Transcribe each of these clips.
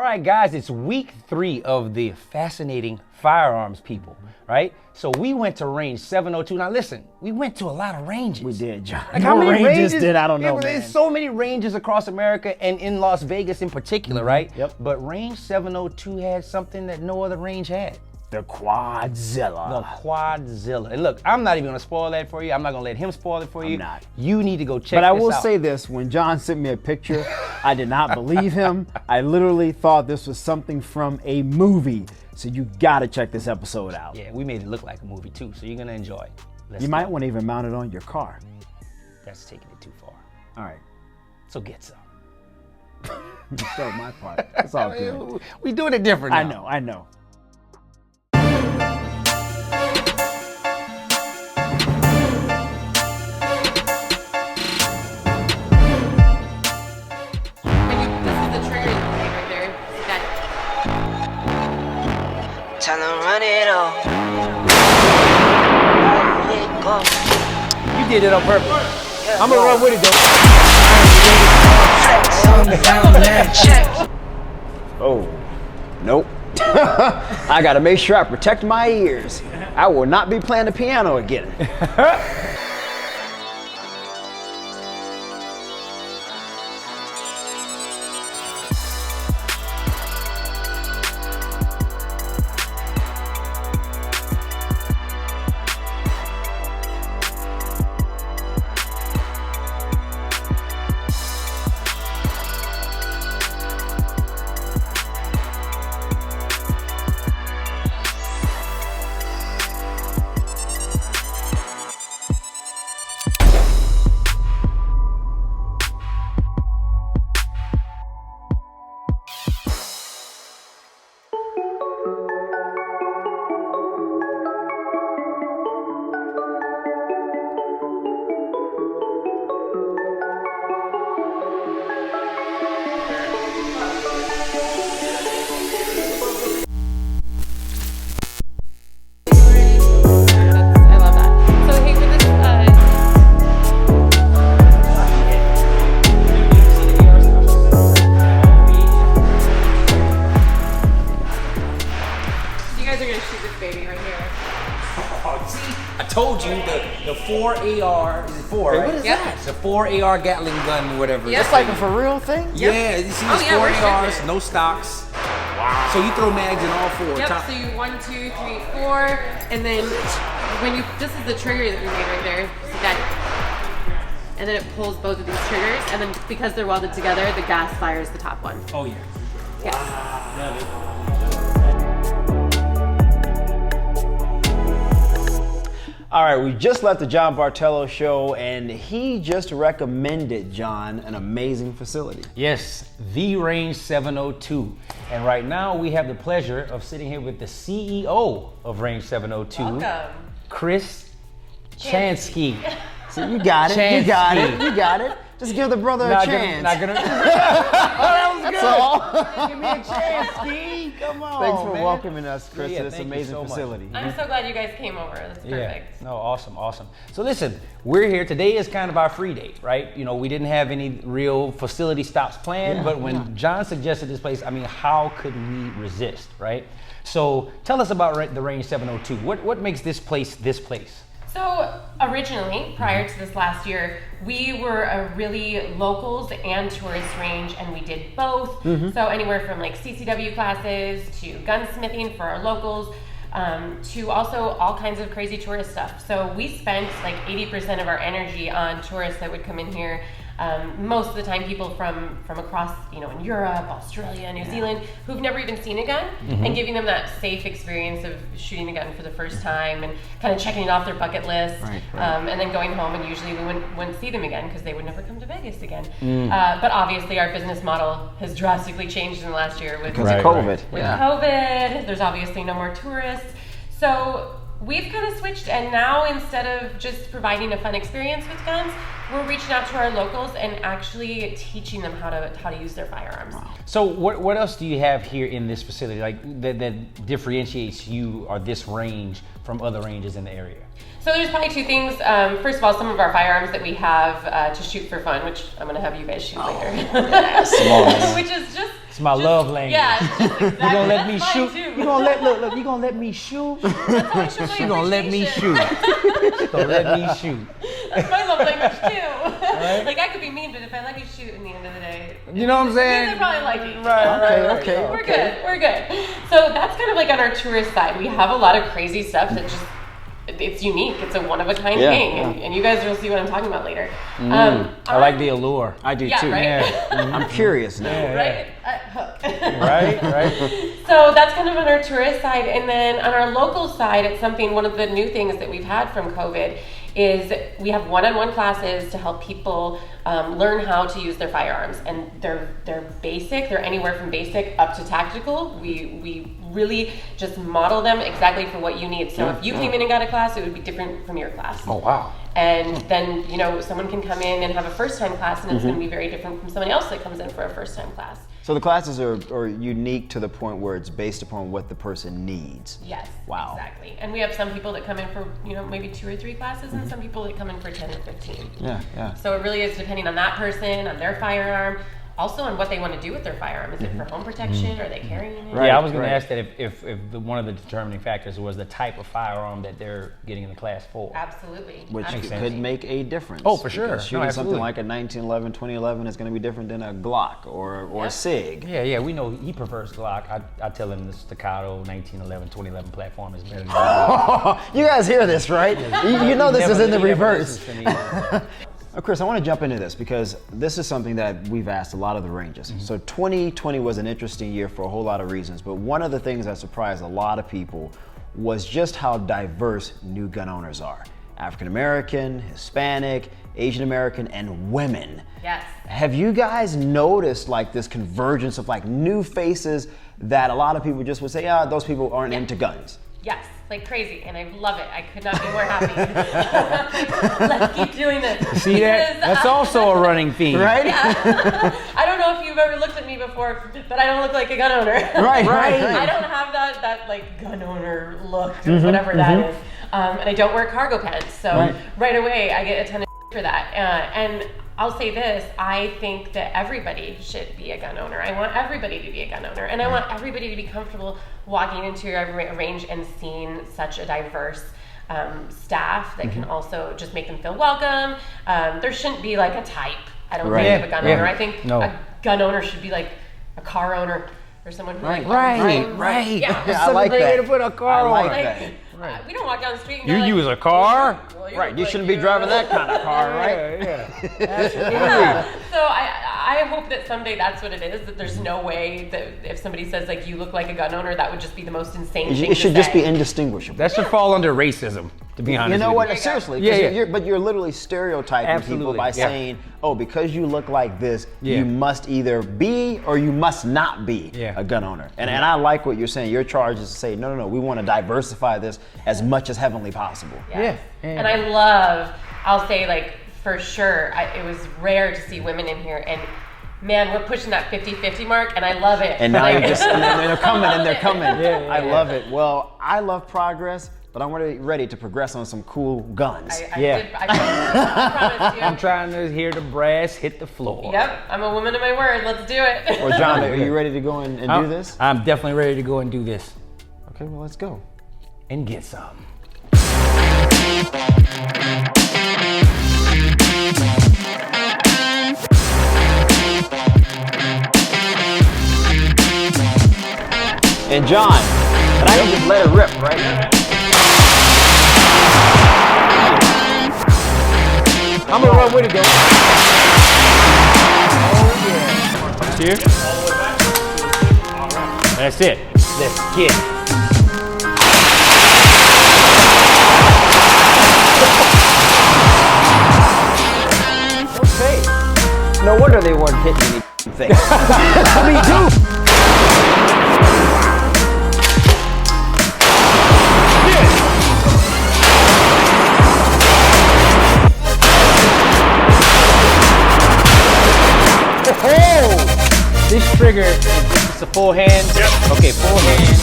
right, guys, it's week 3 of the fascinating firearms people, right? So we went to range 702. Now listen, we went to a lot of ranges. We did, John. Like how many ranges did I don't know, man. There's so many ranges across America and in Las Vegas in particular, right? Yep. But range 702 had something that no other range had. The QuadZilla. The QuadZilla. And look, I'm not even gonna spoil that for you. I'm not gonna let him spoil it for you. I'm not. You need to go check this out. But I will say this, when John sent me a picture, I did not believe him. I literally thought this was something from a movie. So you gotta check this episode out. Yeah, we made it look like a movie too, so you're gonna enjoy it. You might want to even mount it on your car. That's taking it too far. All right. So get some. You stole my part. It's all good. We doing it different now. I know. Tell them run it off. You did it on purpose. Yeah, I'm gonna run with it though. Oh, nope. I gotta make sure I protect my ears. I will not be playing the piano again. Told you the 4 AR, is it 4, right? What is that? The 4 AR Gatling gun or whatever. Yep. It's like a for real thing? Yeah, you see these 4 we're ARs, shipping. no stocks. Wow. So you throw mags in all 4. Yep, so you 1, 2, 3, 4, and then when you, this is the trigger that we made right there, see that? And then it pulls both of these triggers, and then because they're welded together, the gas fires the top one. Oh yeah. Yes. All right, we just left the John Bartello show, and he just recommended, John, an amazing facility. Yes, the Range 702. And right now we have the pleasure of sitting here with the CEO of Range 702. Welcome. Kris Chanski. So you got it, you got it, you got it. Just give the brother a chance. Not gonna. Oh, that was good. That's all. Give me a chance, Ski. Come on, Thanks for man. welcoming us, Kris, Yeah, to this thank you amazing so much. facility. I'm so glad you guys came over. That's perfect. Yeah. No, awesome, awesome. So listen, we're here. Today is kind of our free day, right? You know, we didn't have any real facility stops planned, but when John suggested this place, I mean, how could we resist, right? So tell us about the Range 702. What makes this place this place? So originally, prior to this last year, we were a really locals and tourist range, and we did both. So anywhere from like CCW classes to gunsmithing for our locals, to also all kinds of crazy tourist stuff. So we spent like 80% of our energy on tourists that would come in here. Most of the time people from across, you know, in Europe, Australia, New Zealand, who've never even seen a gun, and giving them that safe experience of shooting a gun for the first time and kind of checking it off their bucket list. Right. And then going home, and usually we wouldn't see them again because they would never come to Vegas again. But obviously our business model has drastically changed in the last year with Because of COVID. with COVID. There's obviously no more tourists. So we've kind of switched, and now instead of just providing a fun experience with guns, we're reaching out to our locals and actually teaching them how to use their firearms. So what else do you have here in this facility, like that differentiates you or this range from other ranges in the area? So there's probably two things. First of all, some of our firearms that we have to shoot for fun, which I'm going to have you guys shoot later. Yes. Which is just It's my love language. Yeah, it's just exactly. You gonna let me that's shoot? mine, too. You gonna let look? You gonna let me shoot? That's how I show my She gonna let me appreciation. shoot. She gonna let me shoot. That's my love language too. Like I could be mean, but if I let you shoot in the end of the day, You know what I'm saying? they probably like you. Right. Okay. We're good. We're good. So that's kind of like on our tourist side. We have a lot of crazy stuff that just it's unique. It's a one of a kind Yeah, thing, yeah. And you guys will see what I'm talking about later. I like the allure. I do Yeah, too. right? Yeah. I'm curious now. Right? Right. So that's kind of on our tourist side. And then on our local side, it's something, one of the new things that we've had from COVID is we have one-on-one classes to help people learn how to use their firearms. And they're basic, they're anywhere from basic up to tactical. We really just model them exactly for what you need. So if you came in and got a class, it would be different from your class. Oh wow. And then, someone can come in and have a first-time class, and it's going to be very different from somebody else that comes in for a first-time class. So the classes are unique to the point where it's based upon what the person needs. Yes. Wow. Exactly. And we have some people that come in for, maybe 2 or 3 classes, and some people that come in for 10 or 15. Yeah. So it really is depending on that person, on their firearm, also on what they want to do with their firearm. Is it for home protection? Are they carrying it? Right. Yeah, I was going to ask that if one of the determining factors was the type of firearm that they're getting in the class for. Absolutely. Which Absolutely. could make a difference. Oh, for sure. Because shooting No, something absolutely. like a 1911, 2011 is going to be different than a Glock or a SIG. Yeah, we know he prefers Glock. I tell him the Staccato 1911, 2011 platform is better than the You guys hear this, right? You know this is in the reverse. reverse. Chris, I want to jump into this because this is something that we've asked a lot of the ranges. So 2020 was an interesting year for a whole lot of reasons, but one of the things that surprised a lot of people was just how diverse new gun owners are. African American, Hispanic, Asian American, and women. Yes. Have you guys noticed like this convergence of like new faces that a lot of people just would say, those people aren't into guns? Yes, like crazy, and I love it. I could not be more happy. Let's keep doing this. See that? Because, That's also a running theme. Right? I don't know if you've ever looked at me before, but I don't look like a gun owner. Right. I don't have that like gun owner look or whatever that is. And I don't wear cargo pants, so right away I get a ton of for that. And I'll say this, I think that everybody should be a gun owner. I want everybody to be a gun owner, and I want everybody to be comfortable walking into a range and seeing such a diverse staff that can also just make them feel welcome. There shouldn't be like a type, I don't think, of a gun owner. I think a gun owner should be like a car owner or someone who Right. Yeah. I like that. To put a car I like on. that. We don't walk down the street and You go like, use a car? well, Right, look you like shouldn't be driving that kind of car, right? Yeah. So I hope that someday that's what it is, that there's no way that if somebody says like you look like a gun owner, that would just be the most insane thing It should to just be say. indistinguishable. That should fall under racism, to be honest. You know with what? you. Seriously, Yeah. but you're literally stereotyping people Absolutely, by yeah. saying, "Oh, because you look like this, Yeah. you must either be or you must not be a gun owner." And I like what you're saying. Your charge is to say, "No, we want to diversify this as much as heavenly possible." Yes. Yeah. And I'll say like for sure, it was rare to see women in here, and man, we're pushing that 50-50 mark, and I love it. And now Like, you're just, and they're coming, and they're coming. Yeah, I love it. Well, I love progress, but I'm ready to progress on some cool guns. I promise you. I'm trying to hear the brass hit the floor. Yep, I'm a woman of my word. Let's do it. Well, John, are you ready to go and do this? I'm definitely ready to go and do this. Okay, well, let's go. And get some. And John, and I can just let it rip, right? I'm gonna run with it, though. Oh, yeah. Here. That's it. Let's get it. Okay. No wonder they weren't hitting anything. Me too. This trigger, it's a full hand. Yep. Okay, full hand.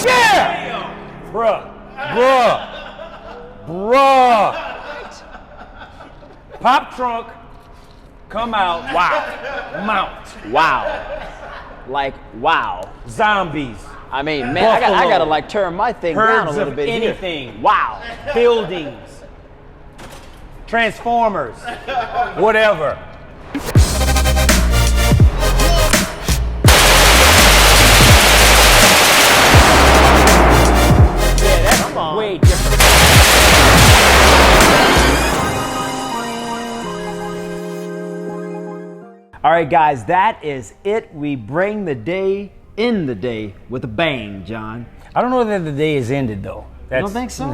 Yeah! Bruh. Pop trunk, come out, wow, mount. Wow. Like, wow. Zombies, I mean, man, I Buffalo. gotta like turn my thing down a herds little of bit anything. here. Wow. Buildings, Transformers, whatever. Yeah, that's way different. All right, guys, that is it. We bring the day in the day with a bang, John. I don't know that the day is ended though. You don't think so?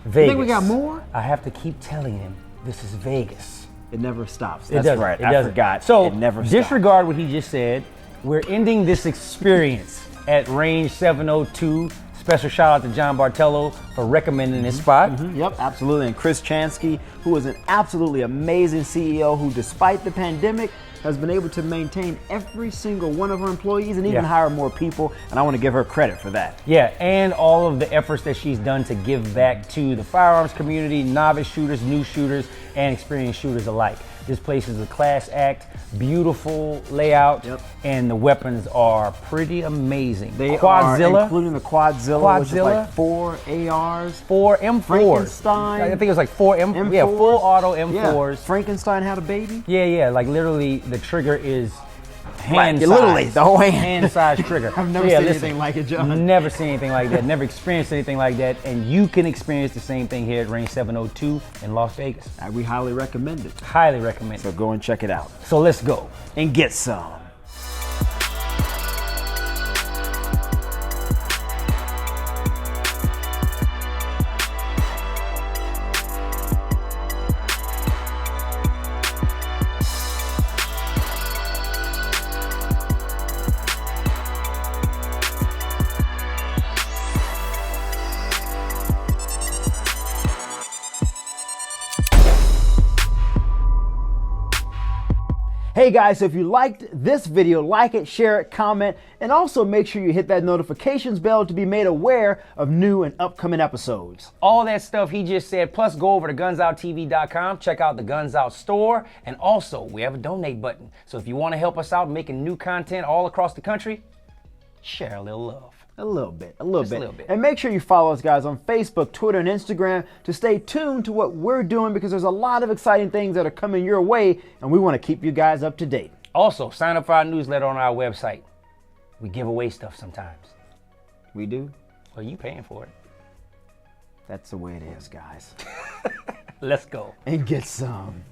Vegas. think we got more? I have to keep telling him this is Vegas. It never stops. It That's doesn't. right. It I doesn't. forgot. So it never stops. disregard what he just said. We're ending this experience at Range 702. Special shout out to John Bartello for recommending this spot. Yep, absolutely. And Kris Chanski, who is an absolutely amazing CEO who, despite the pandemic, has been able to maintain every single one of her employees and even hire more people. And I want to give her credit for that. Yeah, and all of the efforts that she's done to give back to the firearms community, novice shooters, new shooters, and experienced shooters alike. This place is a class act, beautiful layout, and the weapons are pretty amazing. They QuadZilla, are, including the QuadZilla, which is like 4 ARs. 4 M4s. Frankenstein. I think it was like 4 M4s. Yeah, full auto M4s. Frankenstein had a baby. Yeah, like literally the trigger is hand size. Literally, the whole hand. Hand size trigger. I've never seen anything like it, John. Never seen anything like that. Never experienced anything like that. And you can experience the same thing here at Range 702 in Las Vegas. We highly recommend it. Highly recommend So it. go and check it out. So let's go. And get some. Hey guys, so if you liked this video, like it, share it, comment, and also make sure you hit that notifications bell to be made aware of new and upcoming episodes. All that stuff he just said, plus go over to gunsoutTV.com, check out the Guns Out store, and also we have a donate button. So if you want to help us out making new content all across the country, share a little love. A little bit. A little bit. And make sure you follow us, guys, on Facebook, Twitter, and Instagram to stay tuned to what we're doing, because there's a lot of exciting things that are coming your way, and we want to keep you guys up to date. Also, sign up for our newsletter on our website. We give away stuff sometimes. We do? Well, you paying for it. That's the way it is, guys. Let's go. And get some.